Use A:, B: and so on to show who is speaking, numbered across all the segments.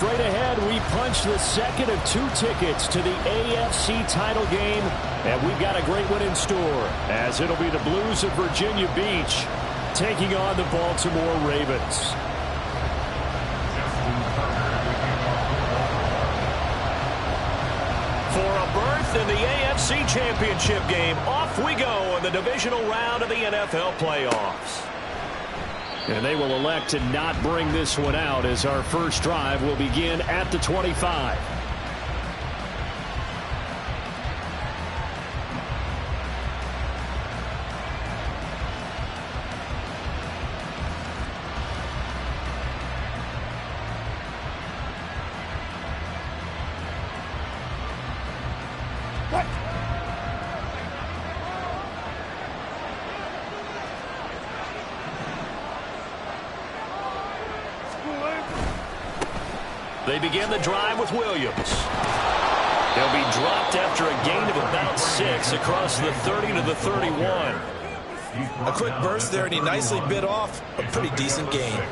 A: straight ahead. We punch the second of 2 tickets to the AFC title game, and we've got a great one in store, as it'll be the Blues of Virginia Beach taking on the Baltimore Ravens. For a berth in the AFC Championship game, off we go in the divisional round of the NFL playoffs. And they will elect to not bring this one out, as our first drive will begin at the 25. They begin the drive with Williams. He'll be dropped after a gain of about 6 across the 30 to the 31.
B: A quick burst there, and he nicely bit off a pretty decent gain.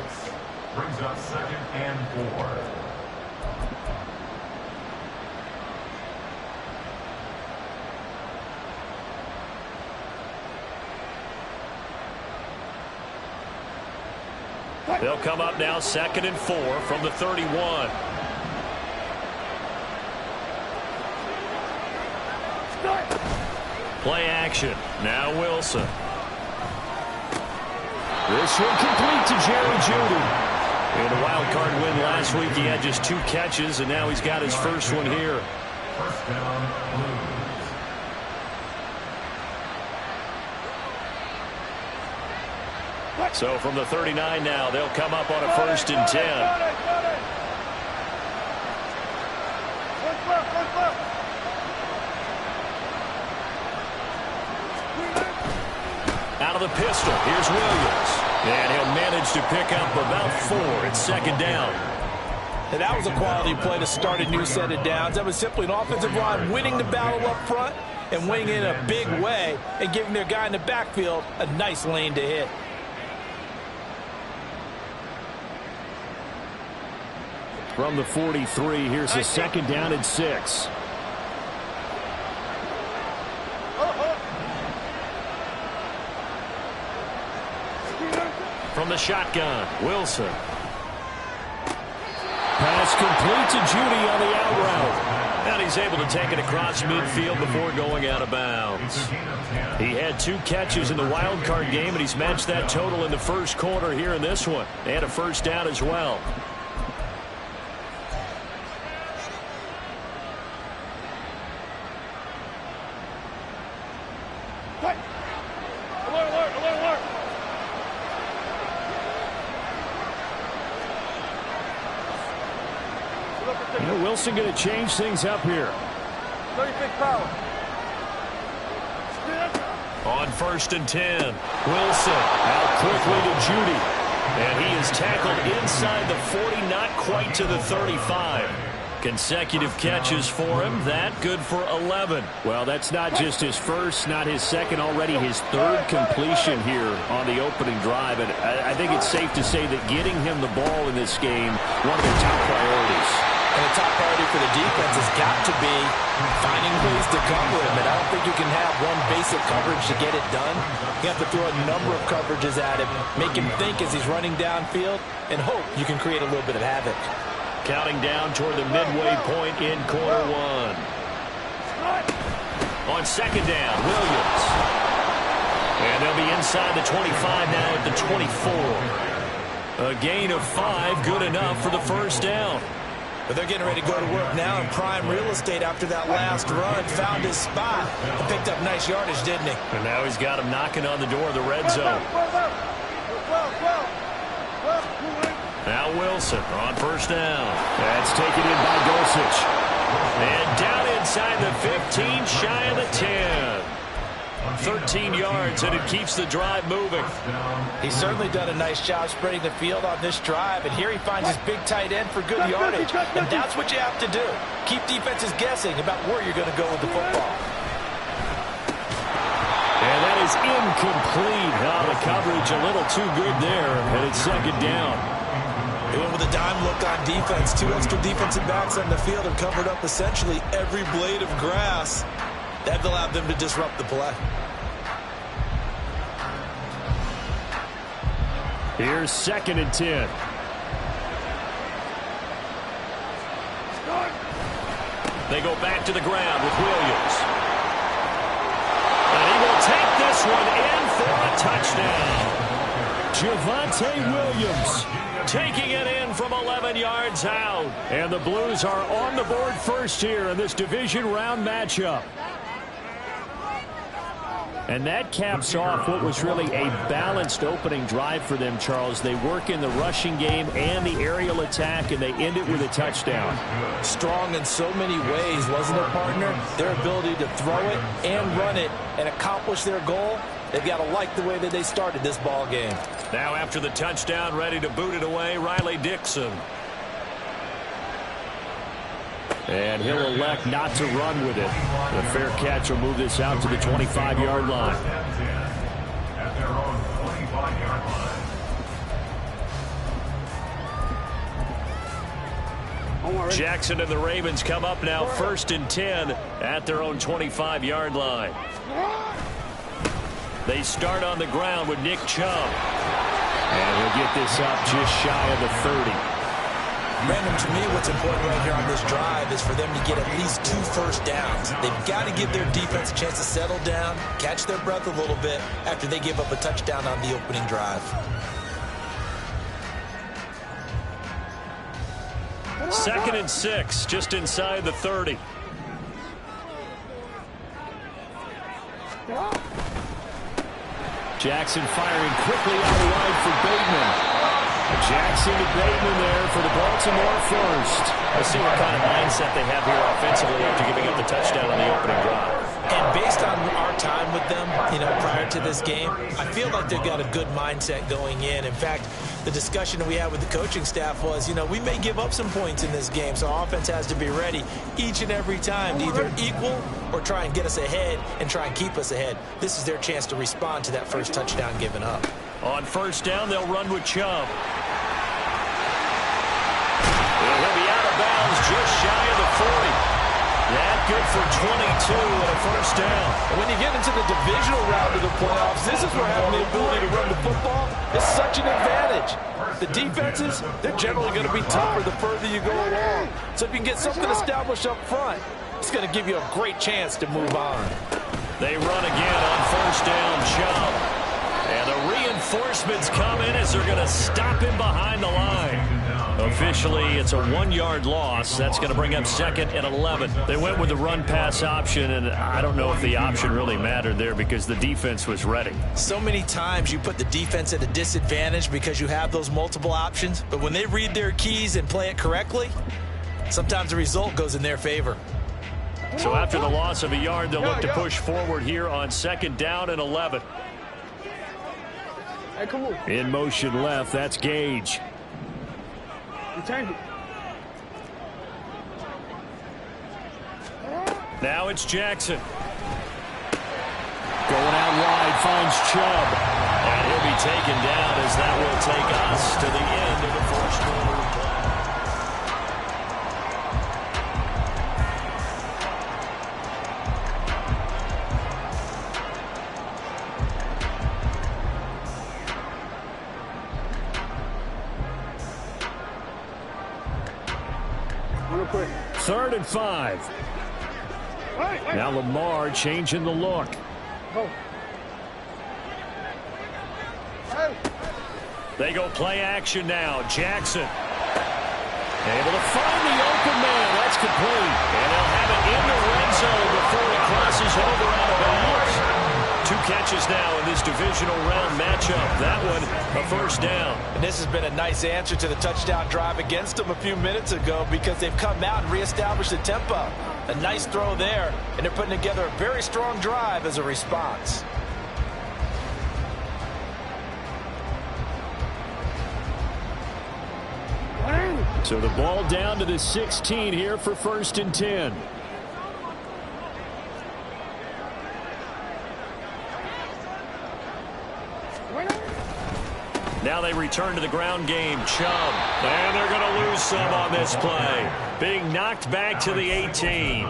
C: Brings up 2nd and 4.
A: They'll come up now 2nd and 4 from the 31. Play action. Now Wilson. This one complete to Jerry Jeudy. In a wild card win last week, he had just 2 catches, and now he's got his first one here.
C: First down, Blues.
A: So from the 39 now, they'll come up on a 1st and 10. Out of the pistol, here's Williams. And he'll manage to pick up about 4 at 2nd down.
B: And that was a quality play to start a new set of downs. That was simply an offensive line winning the battle up front and winning in a big way and giving their guy in the backfield a nice lane to hit.
A: From the 43, here's a 2nd down and 6. From the shotgun, Wilson. Pass complete to Jeudy on the out route. And he's able to take it across midfield before going out of bounds. He had 2 catches in the wild card game, and he's matched that total in the first quarter here in this one. And a 1st down as well. Wilson going to change things up here. On 1st and 10, Wilson out quickly to Jeudy. And he is tackled inside the 40, not quite to the 35. Consecutive catches for him. That good for 11. Well, that's not just his first, not his second, already his 3rd completion here on the opening drive. And I think it's safe to say that getting him the ball in this game, one of their top priorities.
B: And the top priority for the defense has got to be finding ways to cover him. And I don't think you can have one basic coverage to get it done. You have to throw a number of coverages at him, make him think as he's running downfield, and hope you can create a little bit of havoc.
A: Counting down toward the midway point in quarter 1. On 2nd down, Williams. And they'll be inside the 25 now at the 24. A gain of 5, good enough for the 1st down.
B: But they're getting ready to go to work now in prime real estate after that last run. Found his spot and picked up nice yardage, didn't he?
A: And now he's got him knocking on the door of the red zone. Now Wilson on 1st down. That's taken in by Dulcich. And down inside the 15, shy of the 10. 13 yards, and it keeps the drive moving.
B: He's certainly done a nice job spreading the field on this drive, and here he finds his big tight end for good yardage. And that's what you have to do. Keep defenses guessing about where you're going to go with the football.
A: And that is incomplete. Oh, the coverage a little too good there, and it's 2nd down.
B: They went with a dime look on defense. 2 extra defensive backs on the field and covered up essentially every blade of grass. That allowed them to disrupt the play.
A: Here's 2nd and 10. They go back to the ground with Williams. And he will take this one in for a touchdown. Javonte Williams taking it in from 11 yards out. And the Blues are on the board first here in this division round matchup. And that caps off what was really a balanced opening drive for them, Charles. They work in the rushing game and the aerial attack, and they end it with a touchdown.
B: Strong in so many ways, wasn't it, partner? Their ability to throw it and run it and accomplish their goal, they've got to like the way that they started this ball game.
A: Now after the touchdown, ready to boot it away, Riley Dixon. And he'll elect not to run with it. The fair catch will move this out to the 25-yard line.
C: At their own 25-yard line.
A: Jackson and the Ravens come up now 1st and 10 at their own 25-yard line. They start on the ground with Nick Chubb. And he'll get this up just shy of the 30.
B: Brandon, to me, what's important right here on this drive is for them to get at least 2 first downs. They've got to give their defense a chance to settle down, catch their breath a little bit after they give up a touchdown on the opening drive.
A: 2nd and 6, just inside the 30. Jackson firing quickly out wide for Bateman. Jackson to Bateman there for the Baltimore first. Let's see what kind of mindset they have here offensively after giving up the touchdown on the opening drive.
B: And based on our time with them, prior to this game, I feel like they've got a good mindset going in. In fact, the discussion that we had with the coaching staff was, we may give up some points in this game, so our offense has to be ready each and every time to either equal or try and get us ahead and try and keep us ahead. This is their chance to respond to that first touchdown given up.
A: On first down, they'll run with Chubb. He'll be out of bounds just shy of the 40. That good for 22 and a first down.
B: When you get into the divisional round of the playoffs, this is where having the ability to run the football is such an advantage. The defenses, they're generally going to be tougher the further you go along. So if you can get something established up front, it's going to give you a great chance to move on.
A: They run again on first down, Chubb. And the reinforcements come in as they're going to stop him behind the line. Officially, it's a 1-yard loss. That's going to bring up 2nd and 11. They went with the run-pass option, and I don't know if the option really mattered there because the defense was ready.
B: So many times you put the defense at a disadvantage because you have those multiple options, but when they read their keys and play it correctly, sometimes the result goes in their favor.
A: So after the loss of a yard, they'll look to push forward here on 2nd down and 11.
D: Hey, come on.
A: In motion left, that's Gage.
D: Return it.
A: Now it's Jackson. Going out wide, finds Chubb. And he'll be taken down as that will take us to the end of the first quarter.
D: Quick.
A: 3rd and 5. Now Lamar changing the look. They go play action now. Jackson able to find the open man. That's complete. And they'll have it in the red zone before he crosses over out of bounds. 2 catches now in this divisional round matchup. That one, a first down.
B: And this has been a nice answer to the touchdown drive against them a few minutes ago because they've come out and reestablished the tempo. A nice throw there, and they're putting together a very strong drive as a response.
A: So the ball down to the 16 here for 1st and 10. Now they return to the ground game. Chubb. And they're going to lose some on this play. Being knocked back to the 18.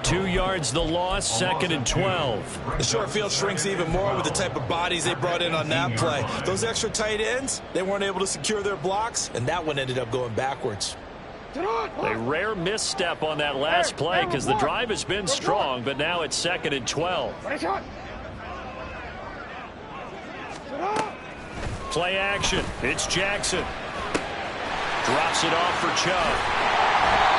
A: 2 yards the loss, 2nd and 12.
B: The short field shrinks even more with the type of bodies they brought in on that play. Those extra tight ends, they weren't able to secure their blocks, and that one ended up going backwards.
A: A rare misstep on that last play because the drive has been strong, but now it's 2nd and 12. Play action. It's Jackson. Drops it off for Chubb.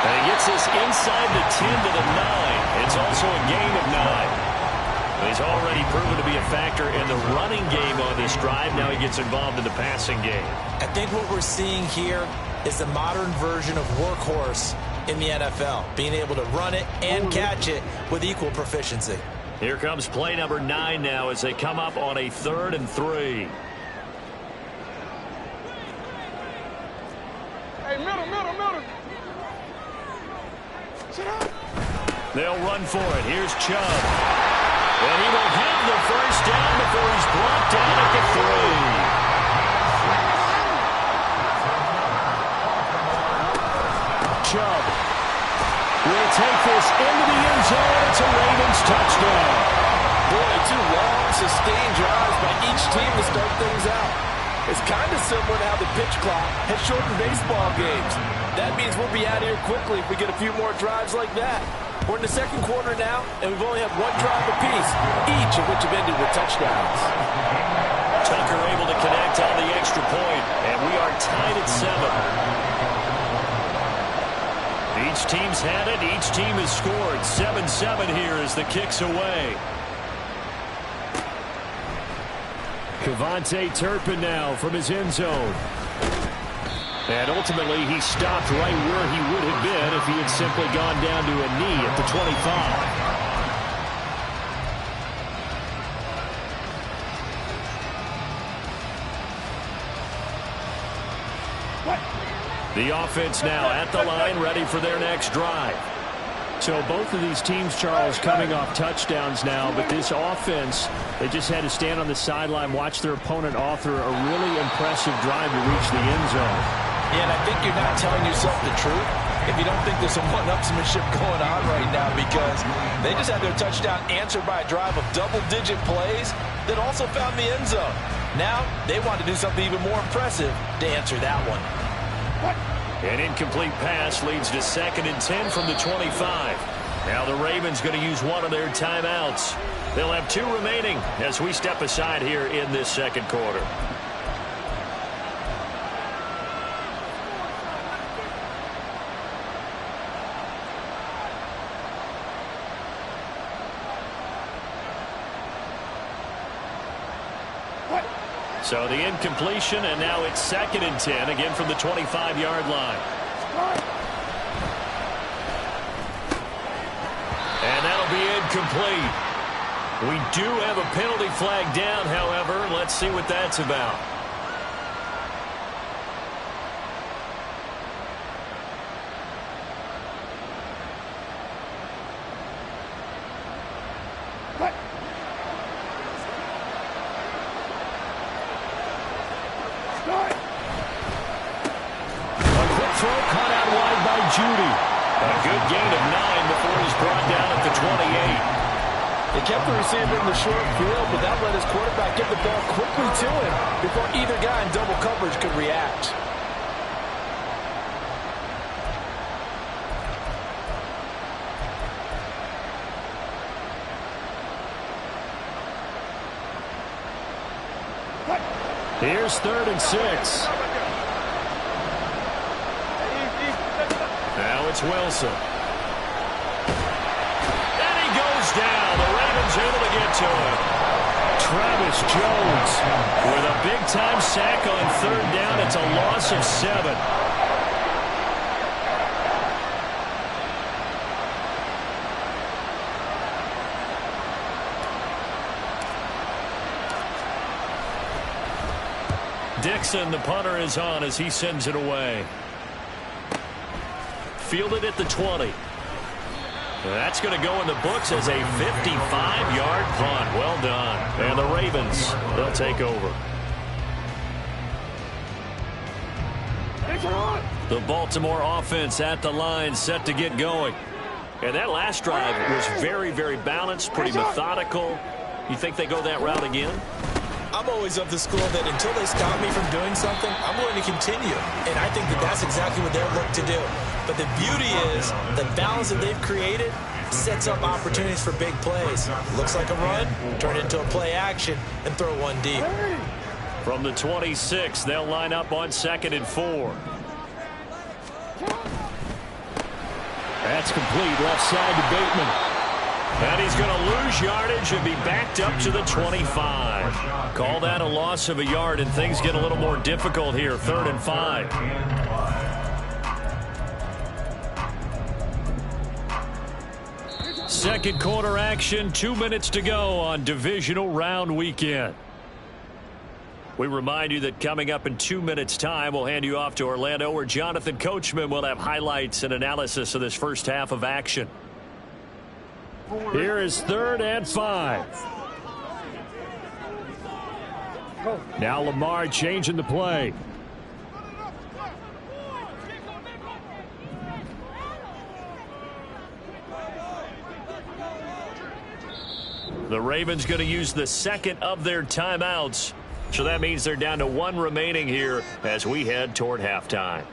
A: And he gets this inside the 10 to the 9. It's also a gain of 9. He's already proven to be a factor in the running game on this drive. Now he gets involved in the passing game.
B: I think what we're seeing here is the modern version of workhorse in the NFL, being able to run it and catch it with equal proficiency.
A: Here comes play number 9 now as they come up on a 3rd and 3.
D: Hey, middle.
A: They'll run for it. Here's Chubb. And he will have the first down before he's brought down at the 3. Chubb will take this into the end zone. It's a Ravens touchdown.
B: Boy, 2 long, sustained drives by each team to start things out. It's kind of similar to how the pitch clock has shortened baseball games. That means we'll be out of here quickly if we get a few more drives like that. We're in the 2nd quarter now, and we've only had 1 drive apiece, each of which have ended with touchdowns.
A: Tucker able to connect on the extra point, and we are tied at 7. Each team's had it. Each team has scored. 7-7 here as the kick's away. Kevontae Turpin now from his end zone. And ultimately, he stopped right where he would have been if he had simply gone down to a knee at the 25. The offense now at the line, ready for their next drive. So both of these teams, Charles, coming off touchdowns now, but this offense, they just had to stand on the sideline, watch their opponent author a really impressive drive to reach the end zone.
B: Yeah, and I think you're not telling yourself the truth if you don't think there's some one-upsmanship going on right now, because they just had their touchdown answered by a drive of double-digit plays that also found the end zone. Now they want to do something even more impressive to answer that one.
A: An incomplete pass leads to 2nd and 10 from the 25. Now the Ravens going to use one of their timeouts. They'll have 2 remaining as we step aside here in this 2nd quarter. So the incompletion, and now it's 2nd and 10, again from the 25-yard line. And that'll be incomplete. We do have a penalty flag down, however. Let's see what that's about. Judy. A good gain of 9 before he's brought down at the 28.
B: They kept the receiver in the short field, but that let his quarterback get the ball quickly to him before either guy in double coverage could react.
A: Here's 3rd and 6. Now it's Wilson. And he goes down. The Ravens able to get to him. Travis Jones with a big-time sack on 3rd down. It's a loss of 7. Dixon, the punter, is on as he sends it away. Fielded at the 20. That's going to go in the books as a 55-yard punt. Well done. And the Ravens, they'll take over. The Baltimore offense at the line, set to get going. And that last drive was very, very balanced, pretty methodical. You think they go that route again?
B: I'm always of the school that until they stop me from doing something, I'm going to continue. And I think that that's exactly what they're looking to do. But the beauty is the balance that they've created sets up opportunities for big plays. Looks like a run, turn it into a play action, and throw one deep.
A: From the 26, they'll line up on 2nd and 4. That's complete left side to Bateman. And he's going to lose yardage and be backed up to the 25. Call that a loss of a yard, and things get a little more difficult here. 3rd and 5. Second quarter action, 2 minutes to go on divisional round weekend. We remind you that coming up in 2 minutes' time, we'll hand you off to Orlando, where Jonathan Coachman will have highlights and analysis of this first half of action. Here is 3rd and 5. Now Lamar changing the play. The Ravens going to use the second of their timeouts. So that means they're down to 1 remaining here as we head toward halftime.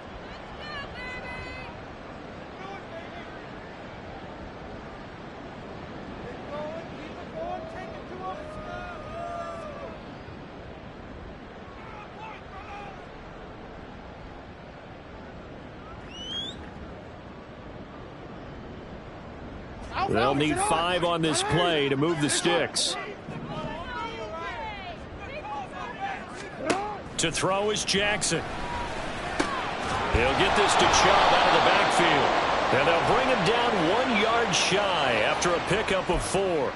A: They'll need 5 on this play to move the sticks. To throw is Jackson. He'll get this to Chubb out of the backfield. And they'll bring him down 1 yard shy after a pickup of 4.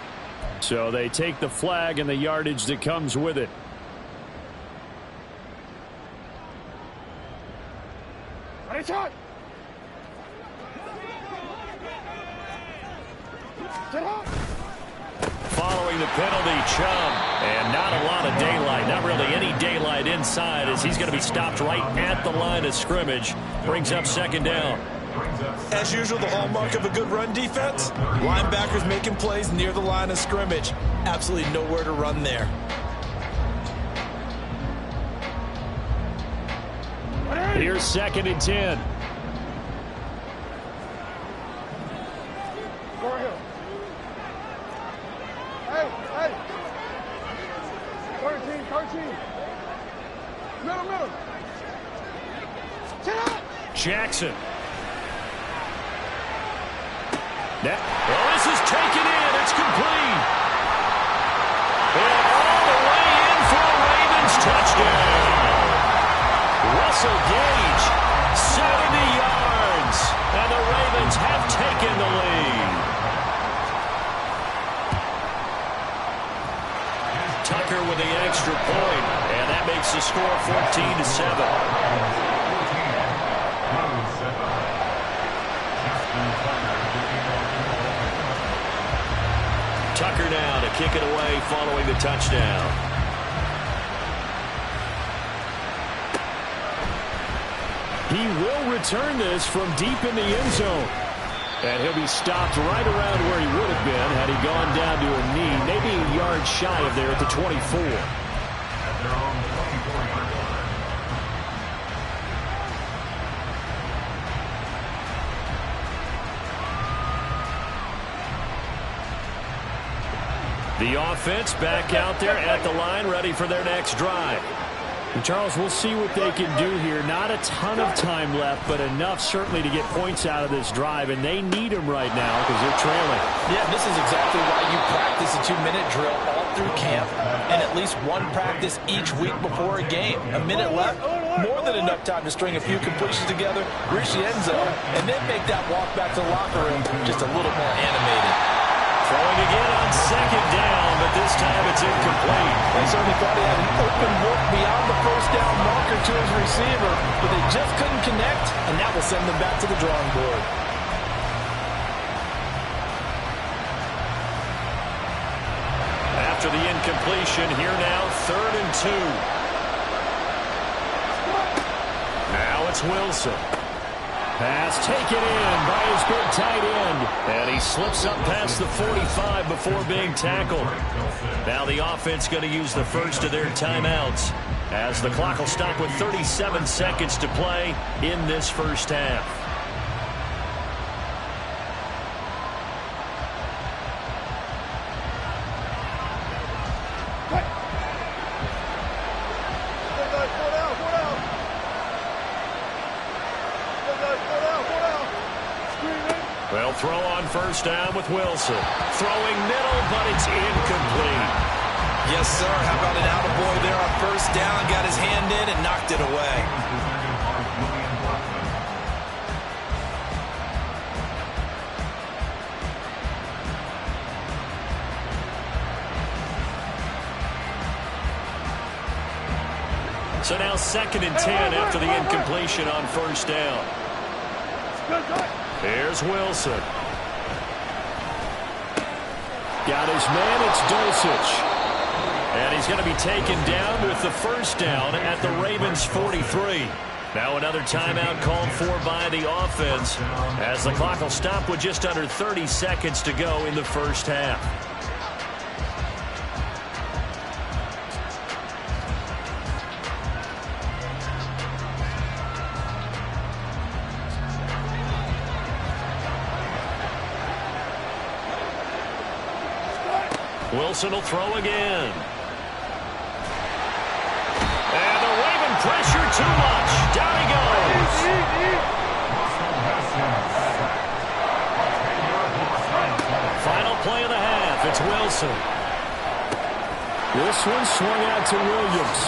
A: So they take the flag and the yardage that comes with it. Following the penalty, Chubb, and not a lot of daylight, not really any daylight inside, as he's going to be stopped right at the line of scrimmage. Brings up 2nd down.
B: As usual, the hallmark of a good run defense, linebackers making plays near the line of scrimmage. Absolutely nowhere to run there.
A: Here's 2nd and 10.
D: Hey. 13. Middle.
A: Jackson. This is taken in. It's complete. And all the way in for a Ravens touchdown. Russell Gage, 70 yards. And the Ravens have taken the lead. Tucker with the extra point, and that makes the score 14-7. Tucker now to kick it away following the touchdown. He will return this from deep in the end zone. And he'll be stopped right around where he would have been had he gone down to a knee, maybe a yard shy of there at the 24. The offense back out there at the line, ready for their next drive. And Charles, we'll see what they can do here. Not a ton of time left, but enough certainly to get points out of this drive, and they need them right now because they're trailing.
B: Yeah, this is exactly why you practice a 2-minute drill all through camp and at least one practice each week before a game. A minute left, more than enough time to string a few completions together, reach the end zone, and then make that walk back to the locker room just a little more animated.
A: Throwing again on 2nd down, but this time it's incomplete.
B: They certainly thought he had an open look beyond the first down marker to his receiver, but they just couldn't connect, and that will send them back to the drawing board.
A: After the incompletion, here now, 3rd and 2. Now it's Wilson. Pass taken in by his big tight end. And he slips up past the 45 before being tackled. Now the offense going to use the first of their timeouts, as the clock will stop with 37 seconds to play in this first half. Well, throw on first down with Wilson. Throwing middle, but it's incomplete.
B: Yes, sir. How about an attaboy there on first down? Got his hand in and knocked it away.
A: So now 2nd and 10 after the incompletion on first down. Here's Wilson. Got his man, it's Dulcich. And he's going to be taken down with the first down at the Ravens 43. Now another timeout called for by the offense, as the clock will stop with just under 30 seconds to go in the first half. Wilson will throw again. And the Raven pressure too much. Down he goes. Final play of the half. It's Wilson. This one swung out to Williams.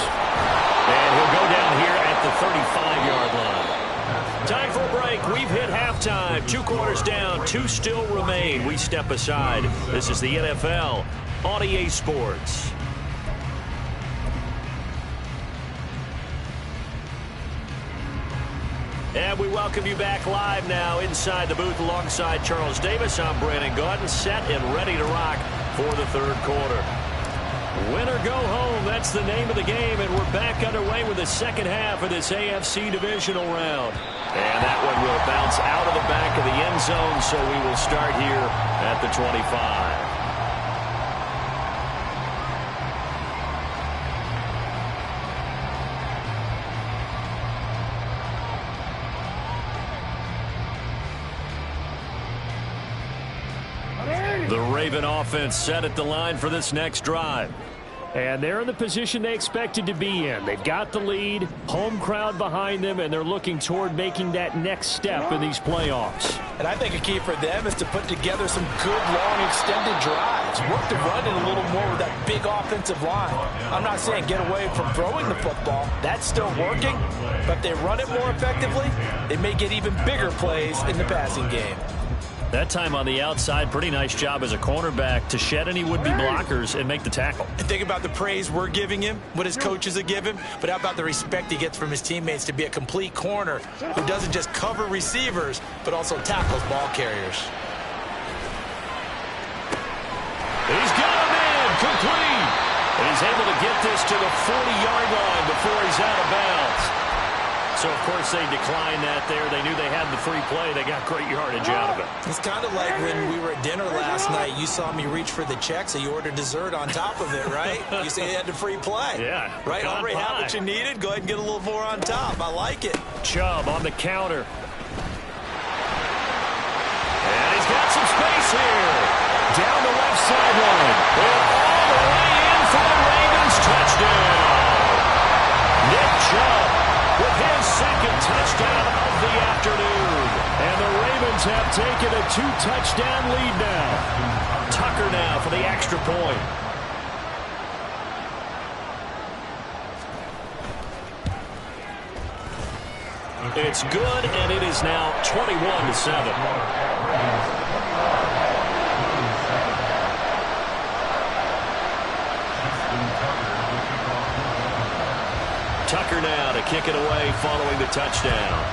A: And he'll go down here at the 35-yard line. Time for a break. We've hit halftime. 2 quarters down. 2 still remain. We step aside. This is the NFL on EA Sports. And we welcome you back live now inside the booth alongside Charles Davis. I'm Brandon Gaudin, set and ready to rock for the third quarter. Win or go home, that's the name of the game, and we're back underway with the second half of this AFC divisional round. And that one will bounce out of the back of the end zone, so we will start here at the 25. The Raven offense set at the line for this next drive. And they're in the position they expected to be in. They've got the lead, home crowd behind them, and they're looking toward making that next step in these playoffs.
B: And I think a key for them is to put together some good, long, extended drives. Work the run in a little more with that big offensive line. I'm not saying get away from throwing the football. That's still working. But if they run it more effectively, they may get even bigger plays in the passing game.
A: That time on the outside, pretty nice job as a cornerback to shed any would-be blockers and make the tackle.
B: And think about the praise we're giving him, what his coaches are giving, but how about the respect he gets from his teammates to be a complete corner who doesn't just cover receivers, but also tackles ball carriers.
A: He's got him in, complete. And he's able to get this to the 40-yard line before he's out of bounds. So, of course, they declined that there. They knew they had the free play. They got great yardage out of it.
B: It's kind of like when we were at dinner last night. You saw me reach for the check, so you ordered dessert on top of it, right? You said you had the free play.
A: Yeah.
B: Right? Already had what you needed. Go ahead and get a little more on top. I like it.
A: Chubb on the counter. And he's got some space here. Down the left sideline. And all the way in for the Ravens. Touchdown. Nick Chubb with his second touchdown of the afternoon. And the Ravens have taken a 2-touchdown lead now. Tucker now for the extra point. It's good, and it is now 21-7. Tucker now to kick it away following the touchdown.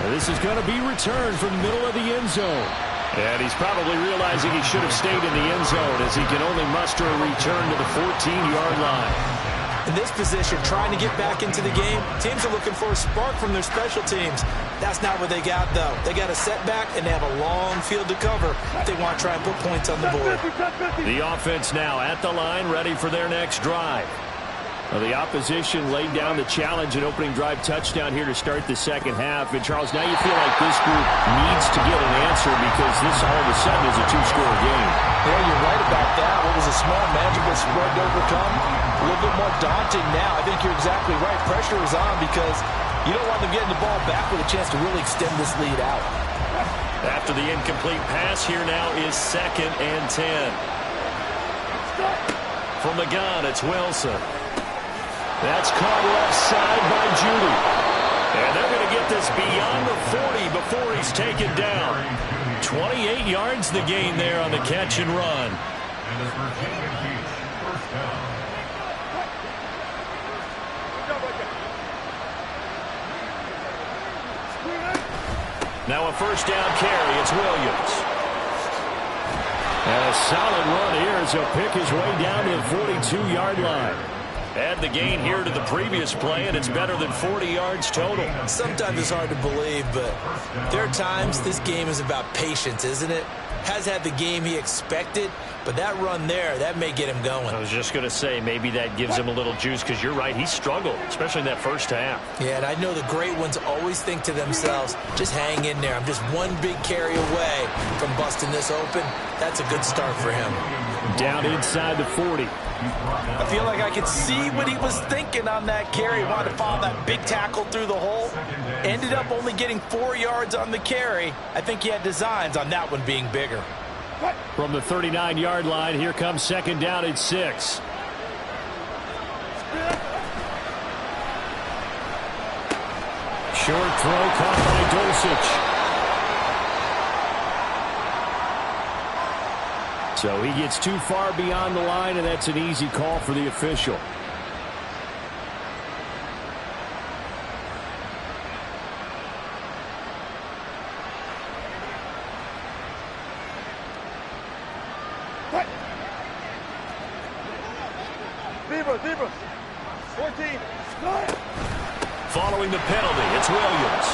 A: And this is going to be returned from the middle of the end zone. And he's probably realizing he should have stayed in the end zone as he can only muster a return to the 14-yard line.
B: In this position, trying to get back into the game, teams are looking for a spark from their special teams. That's not what they got, though. They got a setback, and they have a long field to cover if they want to try and put points on the board.
A: The offense now at the line, ready for their next drive. Well, the opposition laid down the challenge and opening drive touchdown here to start the second half. And, Charles, now you feel like this group needs to get an answer because this all of a sudden is a two-score game.
B: Yeah, you're right about that. What was a small, manageable spread to overcome? A little bit more daunting now. I think you're exactly right. Pressure is on because you don't want them getting the ball back with a chance to really extend this lead out.
A: After the incomplete pass, here now is 2nd and 10. From the gun, it's Wilson. That's caught left side by Judy. And they're going to get this beyond the 40 before he's taken down. 28 yards the gain there on the catch and run.
C: And it's Virginia Beach, first down.
A: Now a first down carry. It's Williams. And a solid run here as he'll pick his way down to the 42-yard line. Add the gain here to the previous play, and it's better than 40 yards total.
B: Sometimes it's hard to believe, but there are times this game is about patience, isn't it? Has had the game he expected, but that run there, that may get him going.
A: I was just going to say, maybe that gives him a little juice, because you're right, he struggled, especially in that first half.
B: Yeah, and I know the great ones always think to themselves, just hang in there. I'm just one big carry away from busting this open. That's a good start for him.
A: Down inside the 40.
B: I feel like I could see what he was thinking on that carry. Wanted to follow that big tackle through the hole. Ended up only getting 4 yards on the carry. I think he had designs on that one being bigger.
A: From the 39-yard line, here comes 2nd down and 6. Short throw caught by Dulcich. So he gets too far beyond the line, and that's an easy call for the official.
D: Zebra. 14.
A: Following the penalty, it's Williams.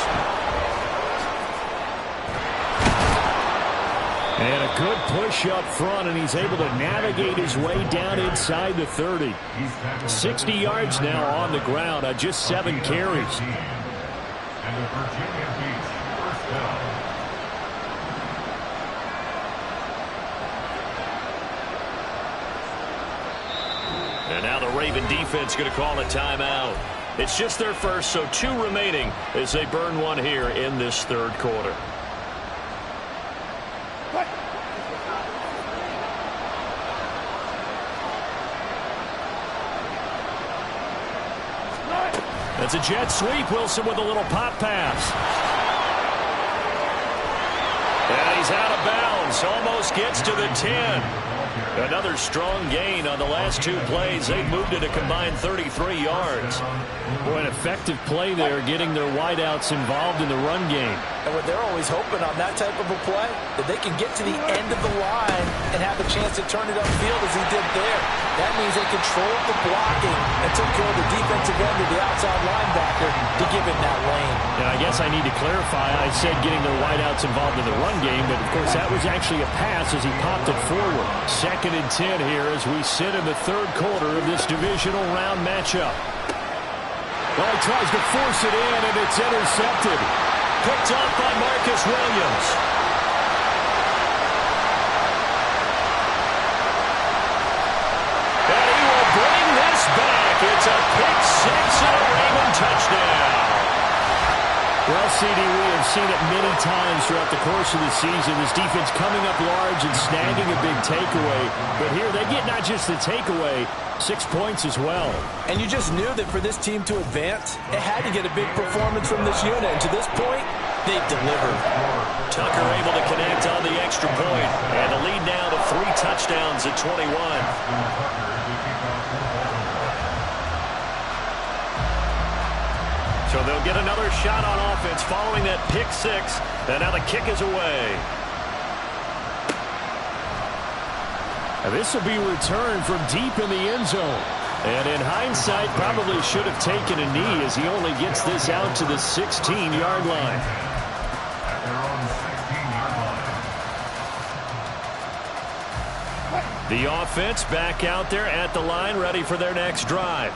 A: And a good push up front, and he's able to navigate his way down inside the 30. 60 yards now on the ground on just 7 carries.
C: And the Virginia Beach, first down.
A: And now the Raven defense going to call a timeout. It's just their first, so 2 remaining as they burn one here in this third quarter. That's a jet sweep. Wilson with a little pop pass. And he's out of bounds. Almost gets to the 10. Another strong gain on the last 2 plays. They've moved it a combined 33 yards. Boy, an effective play there, getting their wideouts involved in the run game.
B: And what they're always hoping on that type of a play, that they can get to the end of the line and have a chance to turn it upfield as he did there. That means they controlled the blocking and took care of the defensive end of the outside linebacker to give him that lane.
A: And I guess I need to clarify, I said getting their wideouts involved in the run game, but of course that was actually a pass as he popped it forward. 2nd and 10 here as we sit in the third quarter of this divisional round matchup. Well, he tries to force it in, and it's intercepted. Picked up by Marcus Williams. And he will bring this back. It's a pick 6 and a Raven touchdown. Well, CD, we have seen it many times throughout the course of the season. This defense coming up large and snagging a big takeaway. But here they get not just the takeaway, 6 points as well.
B: And you just knew that for this team to advance, it had to get a big performance from this unit. And to this point, they've delivered.
A: Tucker able to connect on the extra point. And the lead now to 3 touchdowns at 21. So they'll get another shot on offense following that pick 6. And now the kick is away. And this will be returned from deep in the end zone. And in hindsight, probably should have taken a knee as he only gets this out to the 16-yard line.
C: At their own 16-yard line.
A: The offense back out there at the line, ready for their next drive.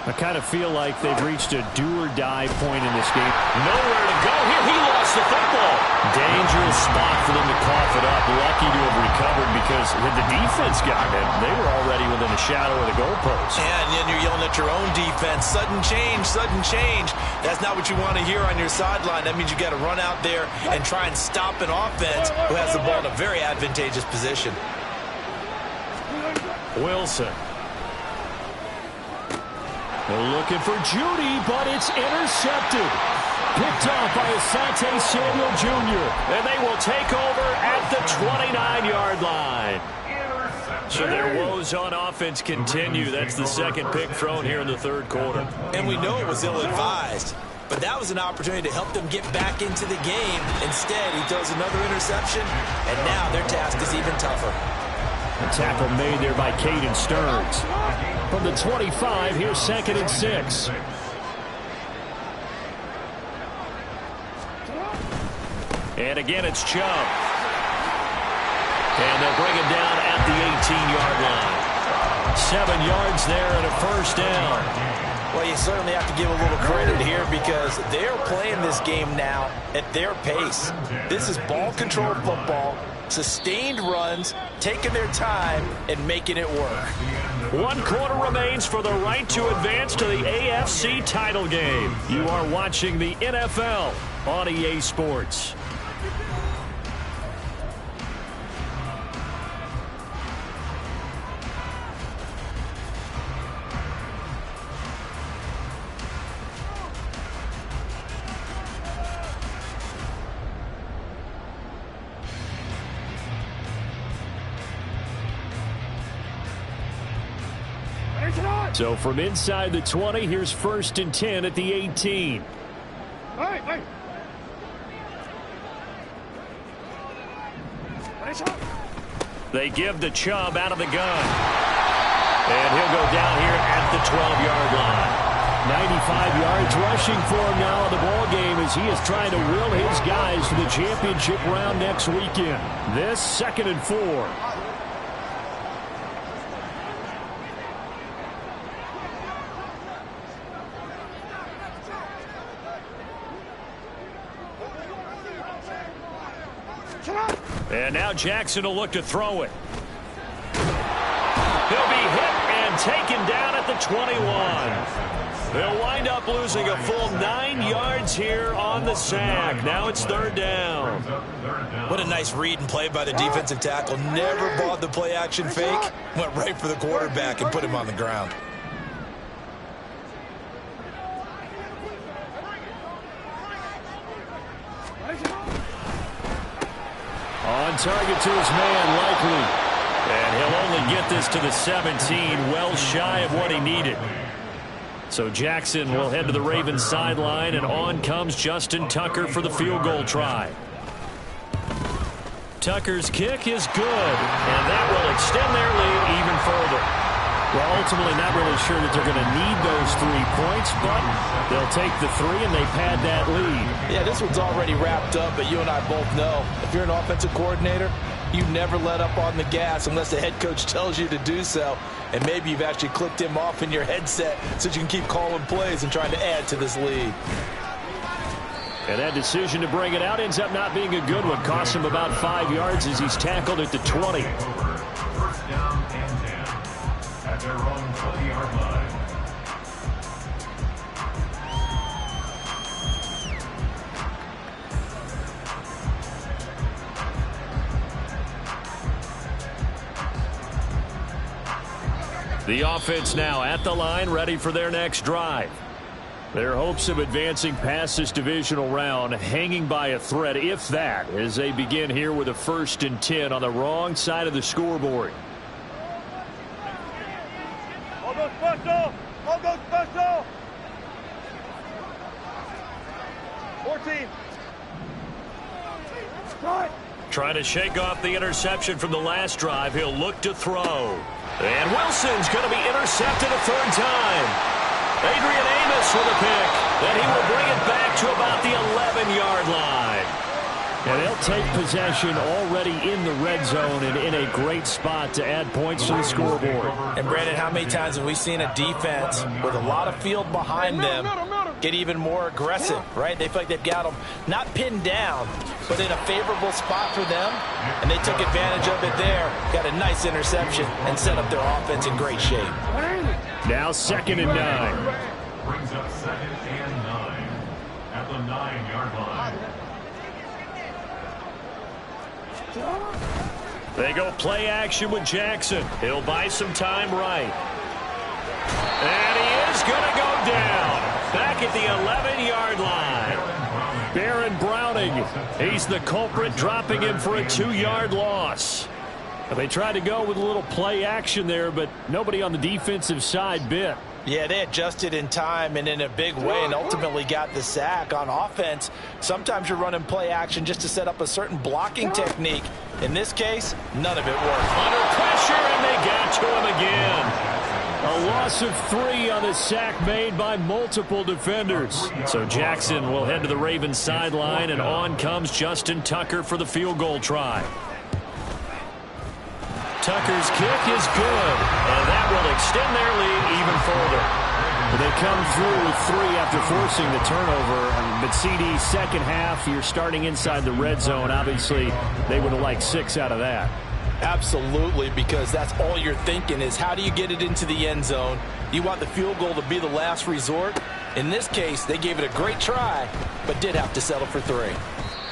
A: I kind of feel like they've reached a do-or-die point in this game. Nowhere to go here. He lost the football. Dangerous spot for them to cough it up. Lucky to have recovered because had the defense gotten it, they were already within a shadow of the goalpost.
B: And then you're yelling at your own defense. Sudden change, sudden change. That's not what you want to hear on your sideline. That means you got to run out there and try and stop an offense who has the ball in a very advantageous position.
A: Wilson. They're looking for Judy, but it's intercepted. Picked off by Asante Samuel Jr. And they will take over at the 29-yard line. So their woes on offense continue. That's the second pick thrown here in the third quarter.
B: And we know it was ill-advised, but that was an opportunity to help them get back into the game. Instead, he throws another interception, and now their task is even tougher.
A: A tackle made there by Caden Stearns. From the 25, here's 2nd and 6. And again, it's Chubb. And they'll bring him down at the 18-yard line. 7 yards there and a first down.
B: Well, you certainly have to give a little credit here because they're playing this game now at their pace. This is ball control football, sustained runs, taking their time, and making it work.
A: 1 quarter remains for the right to advance to the AFC title game. You are watching the NFL on EA Sports. So from inside the 20, here's 1st and 10 at the 18. They give the Chubb out of the gun. And he'll go down here at the 12-yard line. 95 yards rushing for him now in the ball game as he is trying to will his guys to the championship round next weekend. This 2nd and 4. And now Jackson will look to throw it. He'll be hit and taken down at the 21. They'll wind up losing a full 9 yards here on the sack. Now it's 3rd down.
B: What a nice read and play by the defensive tackle. Never bought the play action fake. Went right for the quarterback and put him on the ground.
A: On target to his man, Likely. And he'll only get this to the 17, well shy of what he needed. So Jackson will head to the Ravens sideline, and on comes Justin Tucker for the field goal try. Tucker's kick is good, and that will extend their lead even further. Well, ultimately not really sure that they're going to need those 3 points, but they'll take the 3 and they pad that lead.
B: Yeah, this one's already wrapped up, but you and I both know if you're an offensive coordinator, you never let up on the gas unless the head coach tells you to do so. And maybe you've actually clicked him off in your headset so you can keep calling plays and trying to add to this lead.
A: And that decision to bring it out ends up not being a good one. Costs him about 5 yards as he's tackled at the 20.
C: 1st down and 10 at their own 20-yard line.
A: The offense now at the line, ready for their next drive. Their hopes of advancing past this divisional round hanging by a thread, if that, as they begin here with a 1st and 10 on the wrong side of the scoreboard.
D: All goes special! All goes special! 14.
A: Trying to shake off the interception from the last drive. He'll look to throw. And Wilson's going to be intercepted a third time. Adrian Amos with a pick. Then he will bring it back to about the 11-yard line. And they'll take possession already in the red zone and in a great spot to add points to the scoreboard.
B: And, Brandon, how many times have we seen a defense with a lot of field behind them get even more aggressive, right? They feel like they've got them not pinned down, but in a favorable spot for them, and they took advantage of it there, got a nice interception, and set up their offense in great shape.
A: Now 2nd and 9.
C: Brings up 2nd and 9 at the 9-yard line.
A: They go play action with Jackson. He'll buy some time right. And he is going to go down. Back at the 11-yard line. Baron Browning. He's the culprit, dropping him for a 2-yard loss. They tried to go with a little play action there, but nobody on the defensive side bit.
B: Yeah, they adjusted in time and in a big way and ultimately got the sack. On offense, sometimes you're running play action just to set up a certain blocking technique. In this case, none of it worked.
A: Under pressure, and they got to him again. A loss of 3 on the sack made by multiple defenders. So Jackson will head to the Ravens sideline, and on comes Justin Tucker for the field goal try. Tucker's kick is good, and that will extend their lead even further. They come through with 3 after forcing the turnover. But CD, second half, you're starting inside the red zone. Obviously, they would have liked 6 out of that.
B: Absolutely, because that's all you're thinking is how do you get it into the end zone? You want the field goal to be the last resort. In this case, they gave it a great try, but did have to settle for 3.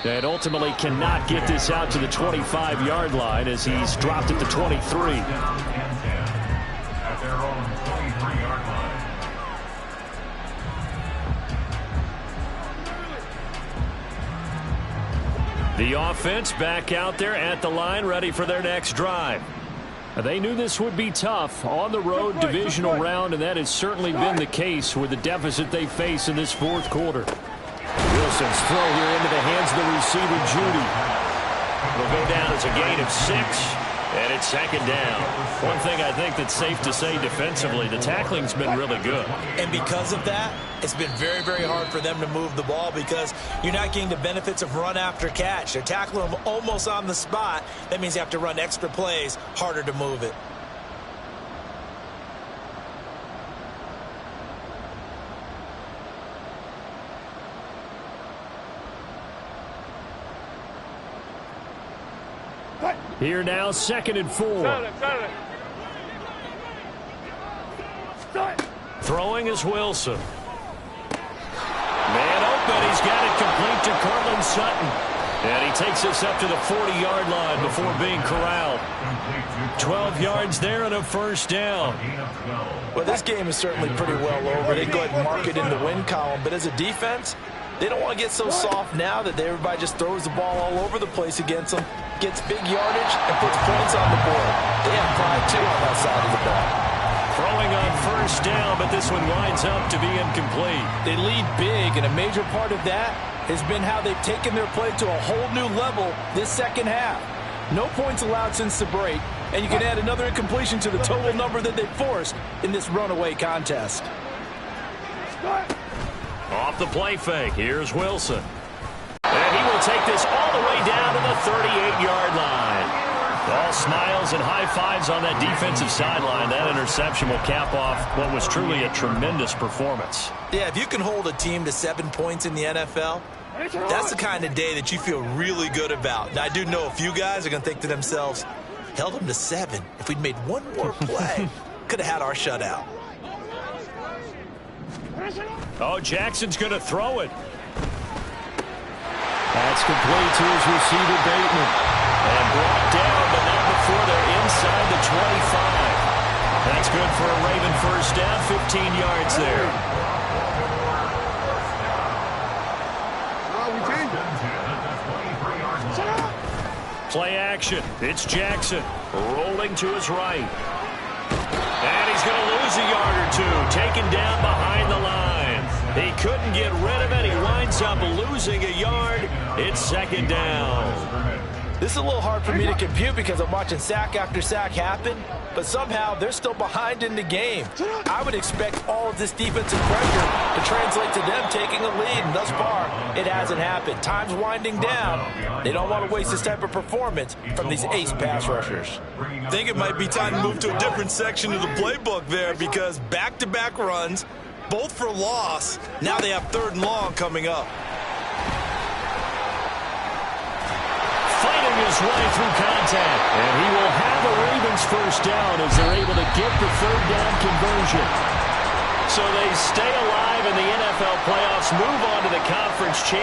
A: And ultimately cannot get this out to the 25-yard line as he's dropped at the 23.
C: At their own 23-yard line.
A: The offense back out there at the line, ready for their next drive. They knew this would be tough on the road divisional round, and that has certainly been the case with the deficit they face in this fourth quarter. Wilson's throw here into the hands of the receiver, Judy. It'll go down as a gain of 6, and it's 2nd down. One thing I think that's safe to say defensively, the tackling's been really good.
B: And because of that, it's been very, very hard for them to move the ball because you're not getting the benefits of run after catch. They're tackling them almost on the spot. That means you have to run extra plays, harder to move it.
A: Here now, 2nd and 4. Throwing is Wilson. Man open, he's got it complete to Cortland Sutton. And he takes us up to the 40-yard line before being corralled. 12 yards there and a 1st down.
B: Well, this game is certainly pretty well over. They go ahead and mark it in the win column. But as a defense, they don't want to get so soft now that everybody just throws the ball all over the place against them, gets big yardage, and puts points on the board. They have pride, too, on that side of the ball.
A: Throwing on 1st down, but this one winds up to be incomplete.
B: They lead big, and a major part of that has been how they've taken their play to a whole new level this second half. No points allowed since the break, and you can add another incompletion to the total number that they forced in this runaway contest.
A: Off the play fake, here's Wilson. And he will take this all the way down to the 38-yard line. All smiles and high fives on that defensive sideline. That interception will cap off what was truly a tremendous performance.
B: Yeah, if you can hold a team to 7 points in the NFL, that's the kind of day that you feel really good about. Now, I do know a few guys are going to think to themselves, held them to 7. If we'd made one more play, could have had our shutout.
A: Oh, Jackson's going to throw it. That's complete to his receiver, Bateman. And brought down, but not before they're inside the 25. That's good for a Raven 1st down, 15 yards there. Play action. It's Jackson rolling to his right. And he's going to lose a yard or 2, taken down behind the line. He couldn't get rid of it. He winds up losing a yard. It's 2nd down.
B: This is a little hard for me to compute because I'm watching sack after sack happen, but somehow they're still behind in the game. I would expect all of this defensive pressure to translate to them taking a lead, and thus far, it hasn't happened. Time's winding down. They don't want to waste this type of performance from these ace pass rushers.
E: I think it might be time to move to a different section of the playbook there because back-to-back runs, both for loss. Now they have 3rd and long coming up.
A: Fighting his way through contact. And he will have a Ravens first down as they're able to get the 3rd down conversion. So they stay alive in the NFL playoffs, move on to the conference championship.